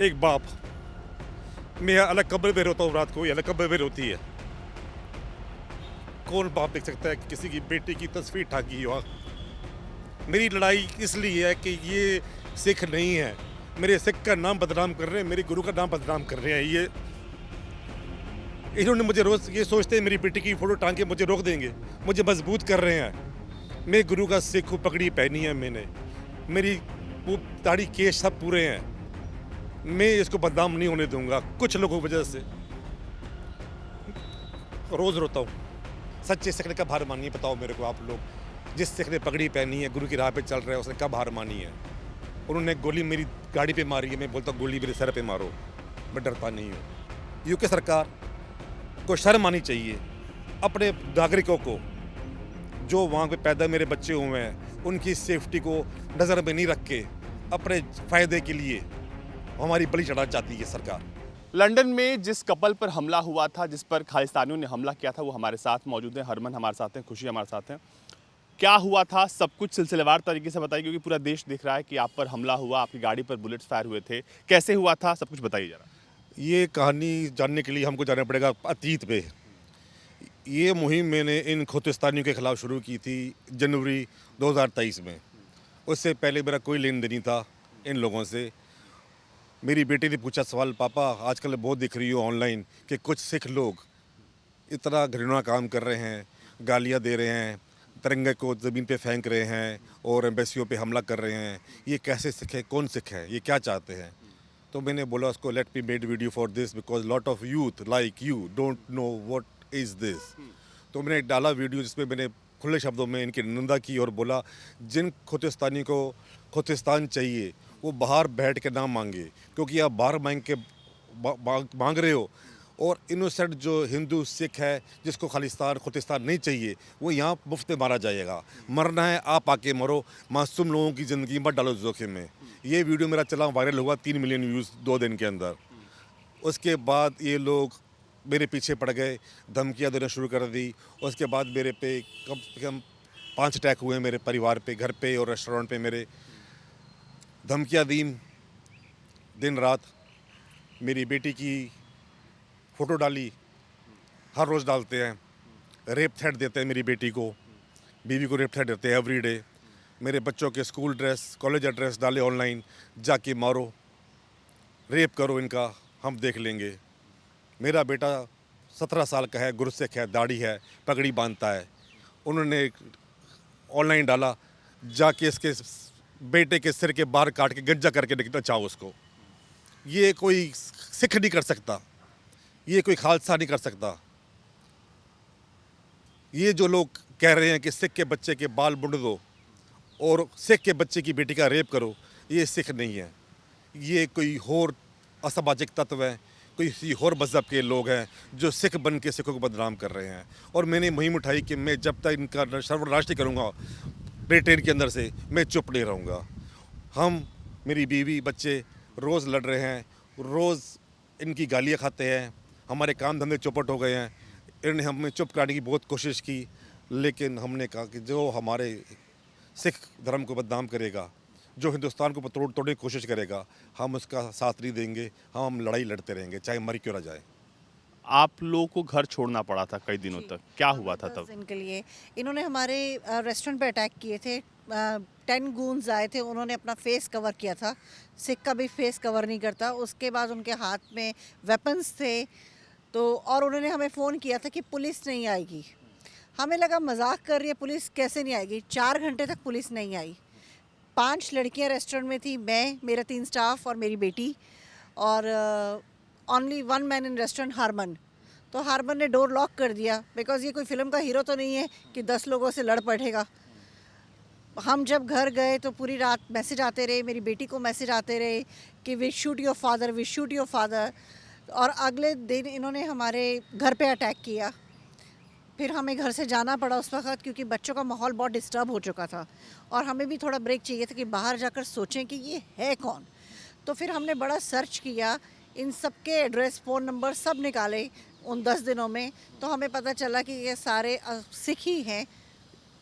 एक बाप, मैं अलग कमरे में रोता हूँ रात को, ये अलग कमरे में रोती है। कौन बाप देख सकता है कि किसी की बेटी की तस्वीर टांगी हो? मेरी लड़ाई इसलिए है कि ये सिख नहीं है, मेरे सिख का नाम बदनाम कर रहे हैं, मेरे गुरु का नाम बदनाम कर रहे हैं। ये इन्होंने मुझे रोज़ ये सोचते हैं मेरी बेटी की फ़ोटो टांग के मुझे रोक देंगे, मुझे मजबूत कर रहे हैं। मैं गुरु का सिख हूँ, पगड़ी पहनी है मैंने, मेरी वो दाढ़ी केश सब पूरे हैं। मैं इसको बदनाम नहीं होने दूंगा कुछ लोगों की वजह से। रोज़ रोता हूँ। सच्चे सिख ने कब हार मानी है बताओ मेरे को आप लोग। जिस सिख ने पगड़ी पहनी है, गुरु की राह पे चल रहा है, उसने कब हार मानी है? उन्होंने गोली मेरी गाड़ी पे मारी है, मैं बोलता हूँ गोली मेरे सर पे मारो, मैं डरता नहीं हूँ। यूके सरकार को शर्म आनी चाहिए अपने नागरिकों को, जो वहाँ पे पैदा मेरे बच्चे हुए हैं, उनकी सेफ्टी को नज़र में नहीं रख के अपने फ़ायदे के लिए हमारी बलि चढ़ाना चाहती है सरकार। लंदन में जिस कपल पर हमला हुआ था, जिस पर खालिस्तानियों ने हमला किया था, वो हमारे साथ मौजूद हैं। हरमन हमारे साथ हैं, खुशी हमारे साथ हैं। क्या हुआ था सब कुछ सिलसिलेवार तरीके से बताइए, क्योंकि पूरा देश देख रहा है कि आप पर हमला हुआ, आपकी गाड़ी पर बुलेट्स फायर हुए थे। कैसे हुआ था, सब कुछ बताइए जरा। ये कहानी जानने के लिए हमको जाना पड़ेगा अतीत पे। ये मुहिम मैंने इन खोतिस्तानियों के खिलाफ शुरू की थी जनवरी 2023 में। उससे पहले मेरा कोई लेन देन नहीं था इन लोगों से। मेरी बेटी ने पूछा सवाल, पापा आजकल बहुत दिख रही हो ऑनलाइन कि कुछ सिख लोग इतना घृणा काम कर रहे हैं, गालियां दे रहे हैं, तिरंगे को ज़मीन पे फेंक रहे हैं और एम्बेसियों पे हमला कर रहे हैं। ये कैसे सिख है, कौन सिख है, ये क्या चाहते हैं? तो मैंने बोला उसको, let me made video for this because lot of youth like you don't know what is this. तो मैंने एक डाला वीडियो जिसमें मैंने खुले शब्दों में इनकी निंदा की और बोला जिन खोतिस्तानी को खोतिस्तान चाहिए वो बाहर बैठ के ना मांगे, क्योंकि आप बाहर मांग रहे हो। और इनोसेंट जो हिंदू सिख है जिसको खालिस्तान खोतिस्तान नहीं चाहिए, वो यहाँ मुफ्त में मारा जाएगा। मरना है आप आके मरो, मासूम लोगों की ज़िंदगी मत डालो जोखिम में। ये वीडियो मेरा चला, वायरल हुआ, 3 मिलियन व्यूज़ 2 दिन के अंदर। उसके बाद ये लोग मेरे पीछे पड़ गए, धमकियाँ देना शुरू कर दी। उसके बाद मेरे पे कम से कम 5 अटैक हुए, मेरे परिवार पे, घर पे और रेस्टोरेंट पे मेरे। धमकियाँ दी दिन रात। मेरी बेटी की फ़ोटो डाली, हर रोज़ डालते हैं। रेप थ्रेट देते हैं मेरी बेटी को, बीवी को रेप थ्रेट देते हैं एवरी डे। मेरे बच्चों के स्कूल ड्रेस, कॉलेज एड्रेस डाले ऑनलाइन, जाके मारो, रेप करो इनका, हम देख लेंगे। मेरा बेटा 17 साल का है, गुरसिख है, दाढ़ी है, पगड़ी बांधता है। उन्होंने ऑनलाइन डाला, जाके इसके बेटे के सिर के बाहर काट के गंजा करके निकलना चाहो उसको। ये कोई सिख नहीं कर सकता, ये कोई खालसा नहीं कर सकता। ये जो लोग कह रहे हैं कि सिख के बच्चे के बाल बुंड दो और सिख के बच्चे की बेटी का रेप करो, ये सिख नहीं है। ये कोई और असामाजिक तत्व है, कोई और मज़हब के लोग हैं जो सिख बन के सिखों को बदनाम कर रहे हैं। और मैंने मुहिम उठाई कि मैं जब तक इनका सर्वनाश नहीं करूँगा ब्रिटेन के अंदर से, मैं चुप नहीं रहूँगा। हम, मेरी बीवी, बच्चे रोज़ लड़ रहे हैं, रोज़ इनकी गालियाँ खाते हैं, हमारे काम धंधे चौपट हो गए हैं। इन्होंने हमें चुप कराने की बहुत कोशिश की, लेकिन हमने कहा कि जो हमारे सिख धर्म को बदनाम करेगा, जो हिंदुस्तान को तोड़ने की कोशिश करेगा, हम उसका साथ नहीं देंगे। हम लड़ाई लड़ते रहेंगे, चाहे मर क्यों ना जाए। आप लोगों को घर छोड़ना पड़ा था कई दिनों तक, क्या हुआ था 10 तब? दिन के लिए इन्होंने हमारे रेस्टोरेंट पे अटैक किए थे। 10 गूंज आए थे, उन्होंने अपना फेस कवर किया था। सिख का भी फेस कवर नहीं करता। उसके बाद उनके हाथ में वेपन्स थे, तो और उन्होंने हमें फ़ोन किया था कि पुलिस नहीं आएगी। हमें लगा मजाक कर रही है, पुलिस कैसे नहीं आएगी। 4 घंटे तक पुलिस नहीं आई। 5 लड़कियां रेस्टोरेंट में थी, मैं, मेरा 3 स्टाफ और मेरी बेटी, और only 1 man in restaurant, Harman. तो हरमन ने डोर लॉक कर दिया, बिकॉज ये कोई फिल्म का हीरो तो नहीं है कि 10 लोगों से लड़ पड़ेगा। हम जब घर गए तो पूरी रात मैसेज आते रहे, मेरी बेटी को मैसेज आते रहे कि we shoot your father, we shoot your father. और अगले दिन इन्होंने हमारे घर पे अटैक किया। फिर हमें घर से जाना पड़ा उस वक्त, क्योंकि बच्चों का माहौल बहुत डिस्टर्ब हो चुका था और हमें भी थोड़ा ब्रेक चाहिए था कि बाहर जाकर सोचें कि ये है कौन। तो फिर हमने बड़ा सर्च किया, इन सब के एड्रेस, फ़ोन नंबर सब निकाले उन 10 दिनों में। तो हमें पता चला कि ये सारे सिख ही हैं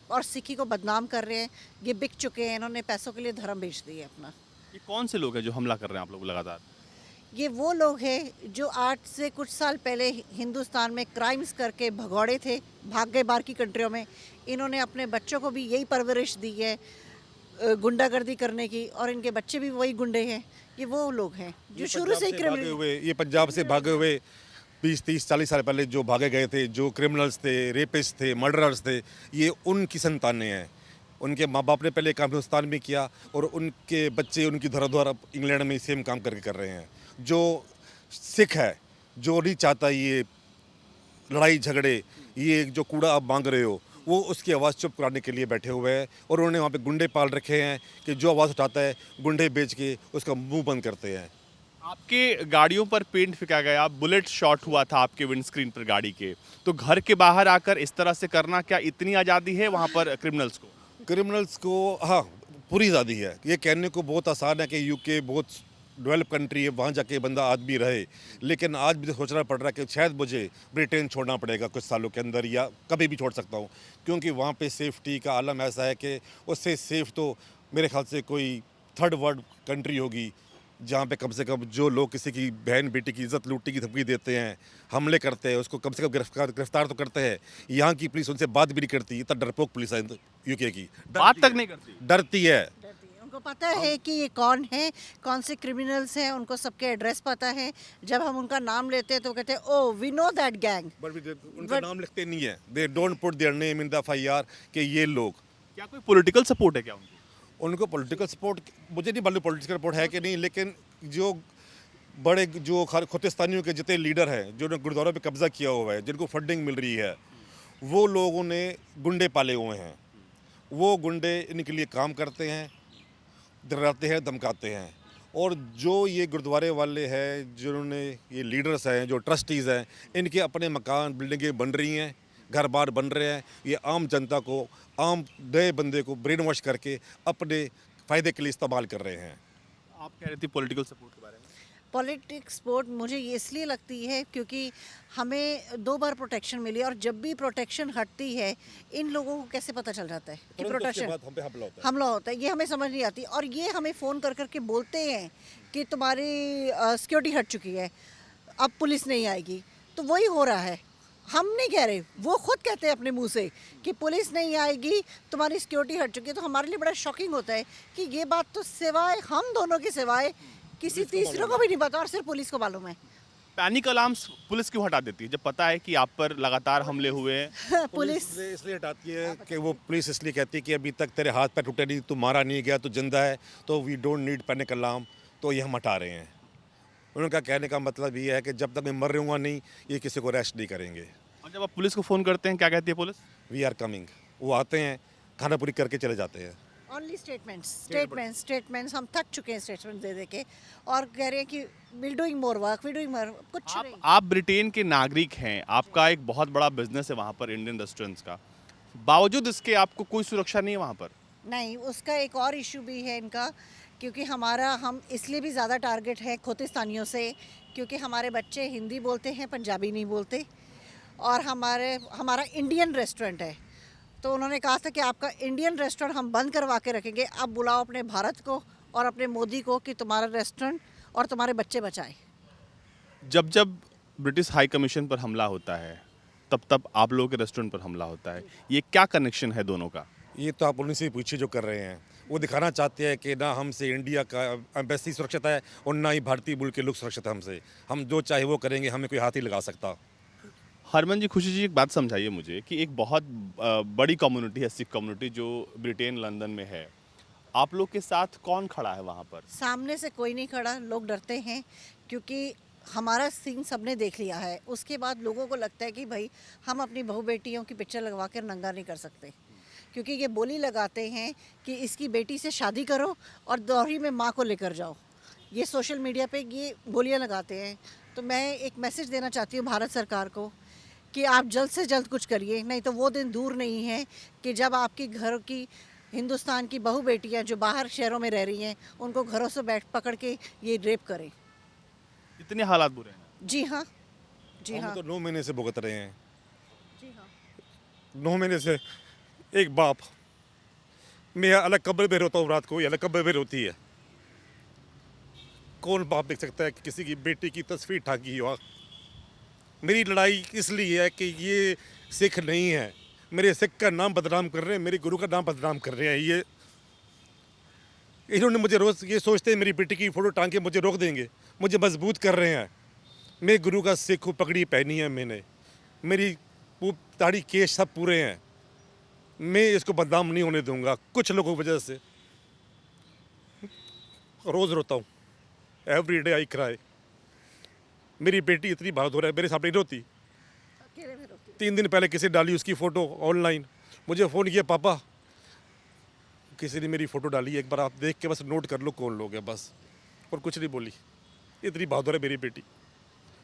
और सिखी को बदनाम कर रहे हैं। ये बिक चुके हैं, इन्होंने पैसों के लिए धर्म बेच दिए अपना। ये कौन से लोग हैं जो हमला कर रहे हैं आप लोग लगातार? ये वो लोग हैं जो आज से कुछ साल पहले हिंदुस्तान में क्राइम्स करके भगौड़े थे, भाग गए बाहर की कंट्रियों में। इन्होंने अपने बच्चों को भी यही परवरिश दी है गुंडागर्दी करने की, और इनके बच्चे भी वही गुंडे हैं। ये वो लोग हैं जो ये शुरू से ही पंजाब भागे क्रिमिनल। हुए, ये पंजाब से भागे हुए 20 30 40 साल पहले जो भागे गए थे, जो क्रिमिनल्स थे, रेपिस्ट थे, मर्डरर्स थे, ये उनकी संतानें हैं। उनके माँ बाप ने पहले काम हिंदुस्तान में किया और उनके बच्चे उनकी धरा धरा इंग्लैंड में सेम काम करके कर रहे हैं। जो सिख है, जो नहीं चाहता ये लड़ाई झगड़े, ये जो कूड़ा आप मांग रहे हो, वो उसकी आवाज़ चुप कराने के लिए बैठे हुए हैं। और उन्होंने वहाँ पे गुंडे पाल रखे हैं कि जो आवाज़ उठाता है गुंडे बेच के उसका मुंह बंद करते हैं। आपके गाड़ियों पर पेंट फेंका गया, बुलेट शॉट हुआ था आपके विंडस्क्रीन पर गाड़ी के, तो घर के बाहर आकर इस तरह से करना, क्या इतनी आज़ादी है वहाँ पर क्रिमिनल्स को? क्रिमिनल्स को हाँ पूरी आज़ादी है। ये कहने को बहुत आसान है कि यूके बहुत डेवलप कंट्री है, वहाँ जाके बंदा आदमी रहे, लेकिन आज भी तो सोचना पड़ रहा है कि शायद मुझे ब्रिटेन छोड़ना पड़ेगा कुछ सालों के अंदर, या कभी भी छोड़ सकता हूँ, क्योंकि वहाँ पे सेफ्टी का आलम ऐसा है कि उससे सेफ तो मेरे ख्याल से कोई थर्ड वर्ल्ड कंट्री होगी, जहाँ पे कम से कम जो लोग किसी की बहन बेटी की इज्जत लूटने की धमकी देते हैं, हमले करते हैं, उसको कम से कम गिरफ्तार तो करते हैं। यहाँ की पुलिस उनसे बात भी नहीं करती, इतना डरपोक पुलिस है यूके की। बात तक नहीं करती। डरती है। उनको पता है कि ये कौन है, कौन से क्रिमिनल्स हैं, उनको सबके एड्रेस पता है। जब हम उनका नाम लेते हैं तो कहते हैं oh we know that gang. उनका नाम लिखते नहीं है, they don't put their name in the FIR कि ये लोग। क्या कोई पॉलिटिकल सपोर्ट है क्या उनको? उनको पॉलिटिकल सपोर्ट मुझे नहीं मालूम पॉलिटिकल सपोर्ट है कि नहीं, लेकिन जो बड़े जो खोतिस्तानियों के जितने लीडर हैं, जो गुरुद्वारों पे कब्जा किया हुआ है, जिनको फंडिंग मिल रही है, वो लोगों ने गुंडे पाले हुए हैं। वो गुंडे इनके लिए काम करते हैं, डराते हैं, धमकाते हैं। और जो ये गुरुद्वारे वाले हैं, जिन्होंने ये लीडर्स हैं, जो ट्रस्टीज़ हैं, इनके अपने मकान बिल्डिंगें बन रही हैं, घर बार बन रहे हैं। ये आम जनता को, आम नए बंदे को ब्रेन वॉश करके अपने फ़ायदे के लिए इस्तेमाल कर रहे हैं। आप कह रहे थे पॉलिटिकल सपोर्ट के बारे में। पॉलिटिक्स सपोर्ट मुझे ये इसलिए लगती है क्योंकि हमें 2 बार प्रोटेक्शन मिली, और जब भी प्रोटेक्शन हटती है इन लोगों को कैसे पता चल जाता है कि तुरंत उसके प्रोटेक्शन बाद हम पे हमला होता है। हमला होता है, ये हमें समझ नहीं आती। और ये हमें फ़ोन कर करके बोलते हैं कि तुम्हारी सिक्योरिटी हट चुकी है, अब पुलिस नहीं आएगी। तो वही हो रहा है, हम नहीं कह रहे, वो खुद कहते हैं अपने मुंह से कि पुलिस नहीं आएगी, तुम्हारी सिक्योरिटी हट चुकी है। तो हमारे लिए बड़ा शॉकिंग होता है कि ये बात तो सिवाय हम दोनों के सिवाय किसी तीसरे को भी नहीं पता, और सिर्फ पुलिस को मालूम है। पैनिक अलार्म्स पुलिस क्यों हटा देती है जब पता है कि आप पर लगातार हमले हुए हैं? पुलिस इसलिए हटाती है कि वो पुलिस इसलिए कहती है कि अभी तक तेरे हाथ पैर टूटे नहीं, तू मारा नहीं गया, तो जिंदा है, तो we don't need panic alarm, तो ये हम हटा रहे हैं। उनका कहने का मतलब ये है कि जब तक मैं मर रहूँगा नहीं, ये किसी को अरेस्ट नहीं करेंगे। और जब आप पुलिस को फ़ोन करते हैं क्या कहती है पुलिस? We are coming. वो आते हैं, खाना पूरी करके चले जाते हैं। ओनली स्टेटमेंट्स हम थक चुके हैं स्टेटमेंट दे दे के, और कह रहे हैं कि we doing more work, we doing more, कुछ नहीं। आप ब्रिटेन के नागरिक हैं, आपका एक बहुत बड़ा बिजनेस है वहाँ पर इंडियन रेस्टोरेंट्स का, बावजूद इसके आपको कोई सुरक्षा नहीं है वहाँ पर? नहीं, उसका एक और इशू भी है इनका, क्योंकि हम इसलिए भी ज़्यादा टारगेट है खोतिस्तानियों से, क्योंकि हमारे बच्चे हिंदी बोलते हैं, पंजाबी नहीं बोलते, और हमारा इंडियन रेस्टोरेंट है। तो उन्होंने कहा था कि आपका इंडियन रेस्टोरेंट हम बंद करवा के रखेंगे, अब बुलाओ अपने भारत को और अपने मोदी को कि तुम्हारा रेस्टोरेंट और तुम्हारे बच्चे बचाए। जब जब ब्रिटिश हाई कमीशन पर हमला होता है तब तब आप लोगों के रेस्टोरेंट पर हमला होता है, ये क्या कनेक्शन है दोनों का? ये तो आप उनसे पूछिए जो कर रहे हैं। वो दिखाना चाहते हैं कि ना हमसे इंडिया का एम्बेसी सुरक्षित है और ना ही भारतीय मुल्क के लोग सुरक्षित है हमसे। हम जो चाहे वो करेंगे, हमें कोई हाथ ही लगा सकता। हरमन जी, खुशी जी, एक बात समझाइए मुझे कि एक बहुत बड़ी कम्युनिटी है, सिख कम्युनिटी, जो ब्रिटेन लंदन में है, आप लोग के साथ कौन खड़ा है वहाँ पर? सामने से कोई नहीं खड़ा, लोग डरते हैं क्योंकि हमारा सीन सबने देख लिया है। उसके बाद लोगों को लगता है कि भाई हम अपनी बहू बेटियों की पिक्चर लगवा कर नंगा नहीं कर सकते, क्योंकि ये बोली लगाते हैं कि इसकी बेटी से शादी करो और दोहरी में माँ को लेकर जाओ। ये सोशल मीडिया पे ये बोलियां लगाते हैं। तो मैं एक मैसेज देना चाहती हूँ भारत सरकार को कि आप जल्द से जल्द कुछ करिए, नहीं तो वो दिन दूर नहीं है कि जब आपकी घर की हिंदुस्तान की बहू बेटियां जो बाहर शहरों में रह रही हैं, उनको घरों से पकड़ के ये रेप करें। इतने हालात बुरे हैं? जी हाँ, जी हम हाँ, तो 9 महीने से भुगत रहे हैं। जी हाँ। 9 महीने से एक बाप, मैं अलग कब्र में रोता हूँ, रात को ये अलग कब्र में रोती है। कौन बाप देख सकता है कि किसी की बेटी की तस्वीर ठाकी हो। मेरी लड़ाई इसलिए है कि ये सिख नहीं है, मेरे सिख का नाम बदनाम कर रहे हैं, मेरे गुरु का नाम बदनाम कर रहे हैं। ये इन्होंने मुझे रोज़ ये सोचते हैं मेरी बेटी की फ़ोटो टांग के मुझे रोक देंगे, मुझे मजबूत कर रहे हैं। मैं गुरु का सिख हूँ, पगड़ी पहनी है मैंने, मेरी दाढ़ी केश सब पूरे हैं। मैं इसको बदनाम नहीं होने दूंगा कुछ लोगों की वजह से। रोज़ रोता हूँ, एवरी डे आई क्राई। मेरी बेटी इतनी बहादुर है, मेरे सामने नहीं रोती। अकेले में रोती 3 दिन पहले किसी डाली उसकी फ़ोटो ऑनलाइन, मुझे फ़ोन किया, पापा किसी ने मेरी फ़ोटो डाली है, एक बार आप देख के बस नोट कर लो कौन लोग हैं बस। और कुछ नहीं बोली। इतनी बहादुर है मेरी बेटी।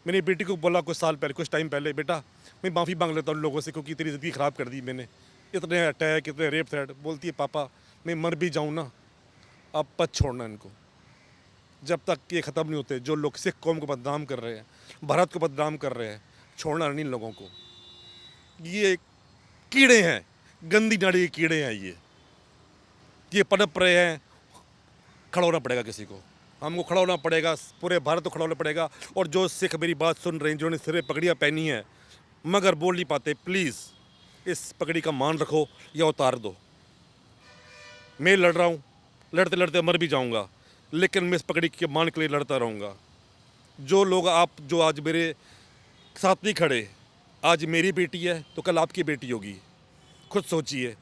मैंने बेटी को बोला कुछ साल पहले, कुछ टाइम पहले, बेटा मैं माफ़ी मांग लेता हूँ लोगों से क्योंकि तेरी ज़िंदगी ख़राब कर दी मैंने, इतने अटैक, इतने रेप थ्रेट। बोलती है पापा मैं मर भी जाऊँ ना, आप पत छोड़ना इनको, जब तक ये ख़त्म नहीं होते। जो लोग सिख कौम को बदनाम कर रहे हैं, भारत को बदनाम कर रहे हैं, छोड़ना नहीं इन लोगों को। ये कीड़े हैं, गंदी नाड़ी के कीड़े हैं ये पनप रहे हैं। खड़ा होना पड़ेगा किसी को, हमको खड़ा होना पड़ेगा, पूरे भारत को खड़ा होना पड़ेगा। और जो सिख मेरी बात सुन रहे हैं, जिन्होंने सिरे पगड़ियाँ पहनी हैं मगर बोल नहीं पाते, प्लीज़ इस पगड़ी का मान रखो या उतार दो। मैं लड़ रहा हूँ, लड़ते लड़ते मर भी जाऊँगा, लेकिन मैं इस पगड़ी के मान के लिए लड़ता रहूँगा। जो लोग आप जो आज मेरे साथ नहीं खड़े, आज मेरी बेटी है तो कल आपकी बेटी होगी। खुद सोचिए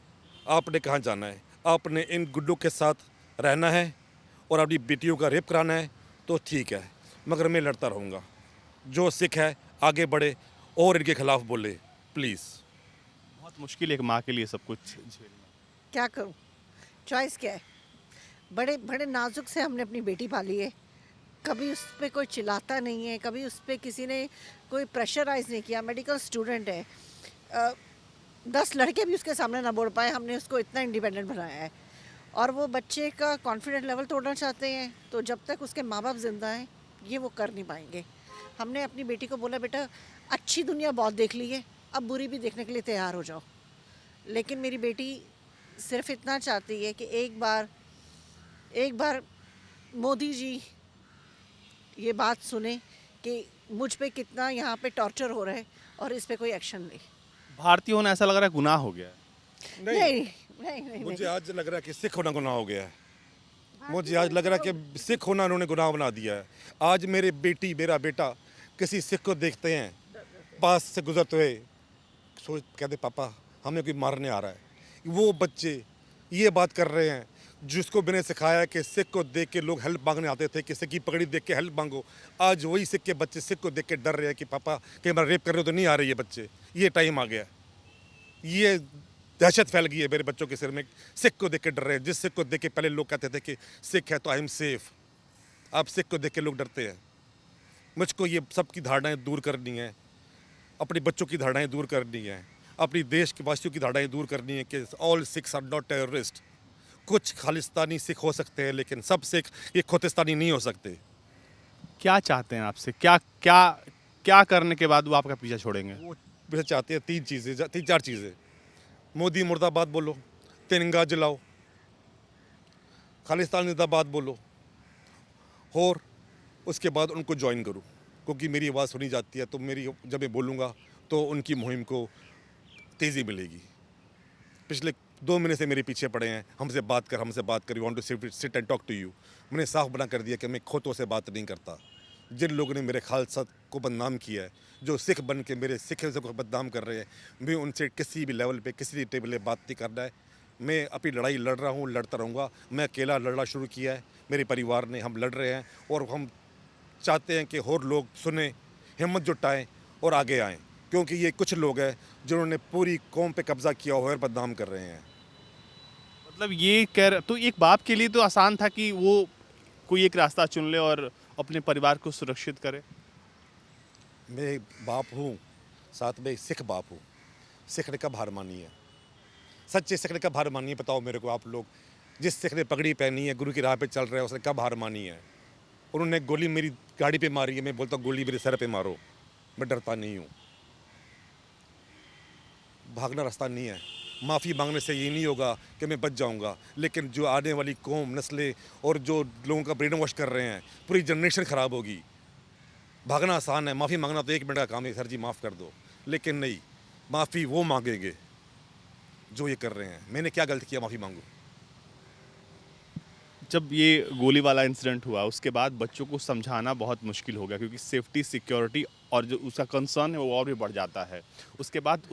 आपने कहाँ जाना है। आपने इन गुड्डों के साथ रहना है और अपनी बेटियों का रेप कराना है तो ठीक है, मगर मैं लड़ता रहूँगा। जो सिख है आगे बढ़े और इनके खिलाफ बोले प्लीज़। बहुत मुश्किल है एक माँ के लिए सब कुछ झेलना। क्या करूं, चॉइस क्या है। बड़े बड़े नाजुक से हमने अपनी बेटी पाली है, कभी उस पर कोई चिल्लाता नहीं है, कभी उस पर किसी ने कोई प्रेशराइज नहीं किया। मेडिकल स्टूडेंट है, 10 लड़के भी उसके सामने ना बोल पाए, हमने उसको इतना इंडिपेंडेंट बनाया है। और वो बच्चे का कॉन्फिडेंट लेवल तोड़ना चाहते हैं तो जब तक उसके माँ बाप जिंदा हैं ये वो कर नहीं पाएंगे। हमने अपनी बेटी को बोला बेटा अच्छी दुनिया बहुत देख ली है, अब बुरी भी देखने के लिए तैयार हो जाओ। लेकिन मेरी बेटी सिर्फ इतना चाहती है कि एक बार मोदी जी ये बात सुने कि मुझ पे कितना यहाँ पे टॉर्चर हो रहा है और इस पे कोई एक्शन ले। भारतीय होना ऐसा लग रहा है गुनाह हो गया है। नहीं मुझे आज लग रहा है कि सिख होना गुनाह हो गया है। मुझे आज लग रहा है कि सिख होना उन्होंने गुनाह बना दिया है। आज मेरी बेटी मेरा बेटा किसी सिख को देखते हैं पास से गुजरते हुए, सोच कहते पापा हमें कोई मारने आ रहा है। वो बच्चे ये बात कर रहे हैं जिसको मैंने सिखाया कि सिख को देख के लोग हेल्प मांगने आते थे कि सिख की पगड़ी देख के हेल्प मांगो। आज वही सिख के बच्चे सिख को देख के डर रहे हैं कि पापा कहीं बार रेप कर रहे हो तो नहीं आ रही है बच्चे। ये टाइम आ गया, ये दहशत फैल गई है मेरे बच्चों के सिर में। सिख को देख के डर रहे हैं। जिस सिख को देख के पहले लोग कहते थे कि सिख है तो आई एम सेफ, अब सिख को देख के लोग डरते हैं। मुझको ये सब की धारणाएँ दूर करनी है, अपने बच्चों की धारणाएँ दूर करनी है, अपनी देश के वासियों की धारणाएँ दूर करनी है कि all Sikhs are not terrorist. कुछ खालिस्तानी सिख हो सकते हैं लेकिन सब सिख ये खोतिस्तानी नहीं हो सकते। क्या चाहते हैं आपसे, क्या क्या क्या करने के बाद वो आपका पीछा छोड़ेंगे? वो मुझे चाहते हैं 3-4 चीज़ें। मोदी मुर्दाबाद बोलो, तिरंगा जलाओ, खालिस्तान जिंदाबाद बोलो, और उसके बाद उनको ज्वाइन करूँ क्योंकि मेरी आवाज़ सुनी जाती है। तो जब मैं बोलूँगा तो उनकी मुहिम को तेज़ी मिलेगी। पिछले 2 महीने से मेरे पीछे पड़े हैं, हमसे बात कर, you want to sit and talk to you. मैंने साफ बना कर दिया कि मैं खोतों से बात नहीं करता। जिन लोगों ने मेरे खालसा को बदनाम किया है, जो सिख बन के मेरे सिख को बदनाम कर रहे हैं, मैं उनसे किसी भी लेवल पे किसी भी टेबल पे बात नहीं करना है। मैं अपनी लड़ाई लड़ रहा हूँ, लड़ता रहूँगा। मैं अकेला लड़ना शुरू किया है, मेरे परिवार ने, हम लड़ रहे हैं और हम चाहते हैं कि और लोग सुने, हिम्मत जुटाएं और आगे आएँ, क्योंकि ये कुछ लोग हैं जिन्होंने पूरी कौम पे कब्जा किया हुआ है और बदनाम कर रहे हैं। मतलब ये कह तो एक बाप के लिए तो आसान था कि वो कोई एक रास्ता चुन ले और अपने परिवार को सुरक्षित करे। मैं बाप हूँ, साथ में सिख बाप हूँ। सिख ने कब हार मानी है? सच्चे सिख ने कब हार मानी है? बताओ मेरे को आप लोग। जिस सिख ने पगड़ी पहनी है, गुरु की राह पे चल रहा है, उसने कब हार मानी है? उन्होंने गोली मेरी गाड़ी पे मारी है, मैं बोलता हूँ गोली मेरे सर पे मारो, मैं डरता नहीं हूँ। भागना रास्ता नहीं है, माफ़ी मांगने से ये नहीं होगा कि मैं बच जाऊंगा, लेकिन जो आने वाली कौम, नस्लें और जो लोगों का ब्रेन वॉश कर रहे हैं, पूरी जनरेशन ख़राब होगी। भागना आसान है, माफ़ी मांगना तो 1 मिनट का काम है, सर जी माफ़ कर दो, लेकिन नहीं, माफ़ी वो मांगेंगे जो ये कर रहे हैं। मैंने क्या गलती किया माफ़ी मांगूँ? जब ये गोली वाला इंसिडेंट हुआ उसके बाद बच्चों को समझाना बहुत मुश्किल हो गया, क्योंकि सेफ्टी सिक्योरिटी और जो उसका कंसर्न है वो और भी बढ़ जाता है। उसके बाद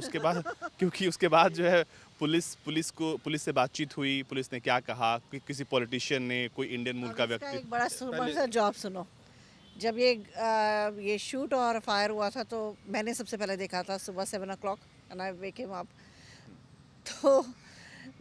क्योंकि उसके बाद जो है पुलिस से बातचीत हुई, पुलिस ने क्या कहा कि किसी पॉलिटिशियन ने, कोई इंडियन मूल का अब इसका व्यक्ति। एक बड़ा सा जवाब सुनो। जब ये शूट और फायर हुआ था तो मैंने सबसे पहले देखा था सुबह 7 o'clock and I wake him up. तो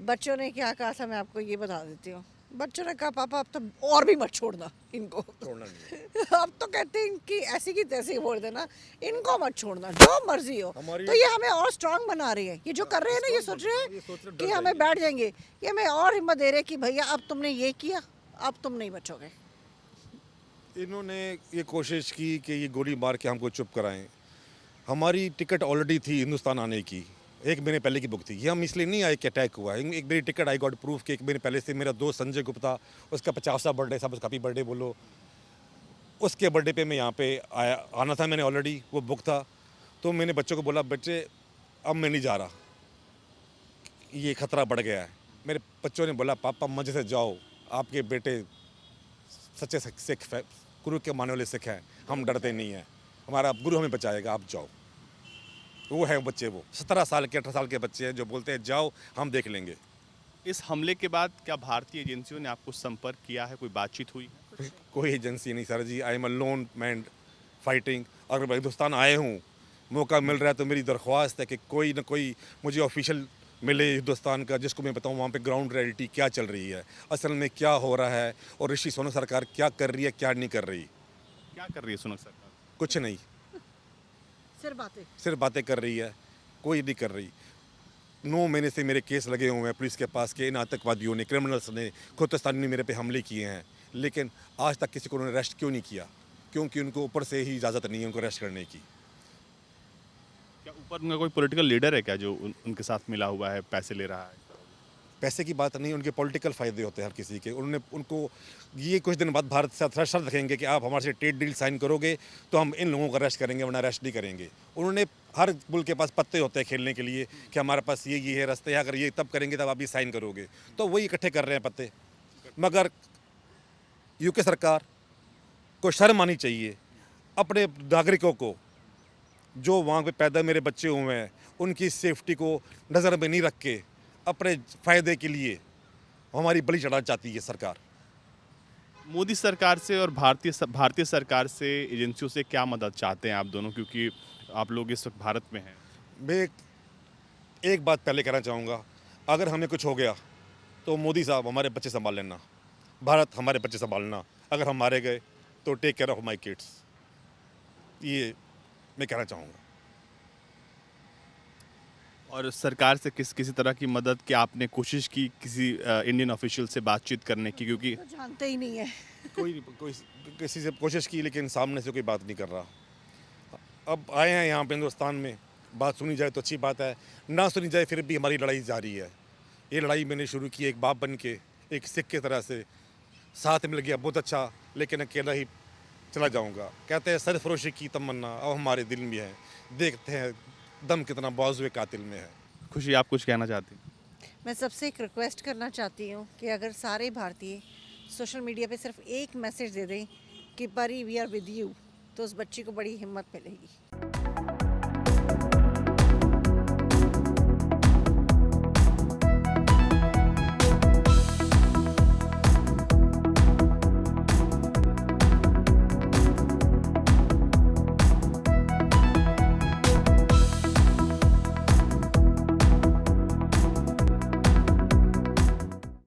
बच्चों ने क्या कहा था मैं आपको ये बता देती हूँ। बच्चों ने कहा पापा अब तो और भी मत छोड़ना इनको। छोड़ना नहीं। अब तो कहते हैं कि ऐसी की तैसी ही बोल देना, इनको मत छोड़ना, जो मर्जी हो। तो ये हमें और स्ट्रांग बना रही है। ये जो कर रहे हैं ना, ये सोच रहे हैं कि हमें बैठ जाएंगे। ये हमें और हिम्मत दे रहे हैं कि भैया अब तुमने ये किया, अब तुम नहीं बचोगे। इन्होंने ये कोशिश की कि ये गोली मार के हमको चुप कराएं। हमारी टिकट ऑलरेडी थी हिंदुस्तान आने की, 1 महीने पहले की बुक थी। ये हम इसलिए नहीं आए कि अटैक हुआ। एक मेरी टिकट आई गॉट प्रूफ कि 1 महीने पहले से मेरा दोस्त संजय गुप्ता, उसका 50वां बर्थडे, सब हैप्पी बर्थडे बोलो, उसके बर्थडे पे मैं यहाँ पे आना था, मैंने ऑलरेडी वो बुक था। तो मैंने बच्चों को बोला बच्चे अब मैं नहीं जा रहा, ये खतरा बढ़ गया है। मेरे बच्चों ने बोला पापा मजे से जाओ, आपके बेटे सच्चे सिख गुरु के मानने वाले सिख हैं, हम डरते नहीं हैं, हमारा गुरु हमें बचाएगा, आप जाओ। वो है बच्चे, वो 17 साल के 18 साल के बच्चे हैं जो बोलते हैं जाओ हम देख लेंगे। इस हमले के बाद क्या भारतीय एजेंसियों ने आपको संपर्क किया है, कोई बातचीत हुई? कोई एजेंसी नहीं sir ji, I am a lone man fighting. अगर मैं हिंदुस्तान आए हूँ, मौका मिल रहा है तो मेरी दरख्वास्त है कि कोई ना कोई मुझे ऑफिशियल मिले हिंदुस्तान का, जिसको मैं बताऊँ वहाँ पे ग्राउंड रियलिटी क्या चल रही है, असल में क्या हो रहा है, और ऋषि सोनक सरकार क्या कर रही है, क्या नहीं कर रही। क्या कर रही है सुनक सरकार? कुछ नहीं, सिर्फ बातें कर रही है, कोई नहीं कर रही। 9 महीने से मेरे केस लगे हुए हैं पुलिस के पास कि इन आतंकवादियों ने, क्रिमिनल्स ने, खोतस्तानी ने मेरे पे हमले किए हैं, लेकिन आज तक किसी को उन्होंने अरेस्ट क्यों नहीं किया? क्योंकि उनको ऊपर से ही इजाज़त नहीं है उनको अरेस्ट करने की। क्या ऊपर उनका कोई पॉलिटिकल लीडर है क्या जो उनके साथ मिला हुआ है, पैसे ले रहा है? पैसे की बात नहीं, उनके पॉलिटिकल फ़ायदे होते हैं हर किसी के। उन्होंने उनको ये कुछ दिन बाद भारत से शर्त रखेंगे कि आप हमारे से ट्रेड डील साइन करोगे तो हम इन लोगों को अरेस्ट करेंगे, वरना अरेस्ट नहीं करेंगे। उन्होंने हर मुल्क के पास पत्ते होते हैं खेलने के लिए कि हमारे पास ये है रास्ते है, अगर ये तब करेंगे तब आप ये साइन करोगे, तो वही इकट्ठे कर रहे हैं पत्ते। मगर यूके सरकार को शर्म आनी चाहिए अपने नागरिकों को, जो वहाँ पे पैदा मेरे बच्चे हुए हैं, उनकी सेफ्टी को नज़र में नहीं रख के अपने फ़ायदे के लिए हमारी बलि चढ़ाना चाहती है सरकार। मोदी सरकार से और भारतीय सरकार से, एजेंसियों से क्या मदद चाहते हैं आप दोनों, क्योंकि आप लोग इस वक्त भारत में हैं? मैं एक बात पहले कहना चाहूँगा, अगर हमें कुछ हो गया तो मोदी साहब हमारे बच्चे संभाल लेना, भारत हमारे बच्चे संभालना। अगर हम मारे गए तो take care of my kids, ये मैं कहना चाहूँगा। और सरकार से किसी तरह की मदद की आपने कोशिश की किसी इंडियन ऑफिशियल से बातचीत करने की? क्योंकि तो जानते ही नहीं है। कोई किसी से कोशिश की, लेकिन सामने से कोई बात नहीं कर रहा। अब आए हैं यहाँ पे हिंदुस्तान में, बात सुनी जाए तो अच्छी बात है, ना सुनी जाए फिर भी हमारी लड़ाई जारी है। ये लड़ाई मैंने शुरू की एक बाप बन के, एक सिख की तरह से, साथ मिल गया बहुत अच्छा, लेकिन अकेला ही चला जाऊँगा। कहते हैं सरफरोशी की तमन्ना अब हमारे दिल में है, देखते हैं दम कितना बाजुए कातिल में है। खुशी, आप कुछ कहना चाहती हैं? मैं सबसे एक रिक्वेस्ट करना चाहती हूँ कि अगर सारे भारतीय सोशल मीडिया पे सिर्फ एक मैसेज दे दें कि परी वी आर विद यू, तो उस बच्ची को बड़ी हिम्मत मिलेगी।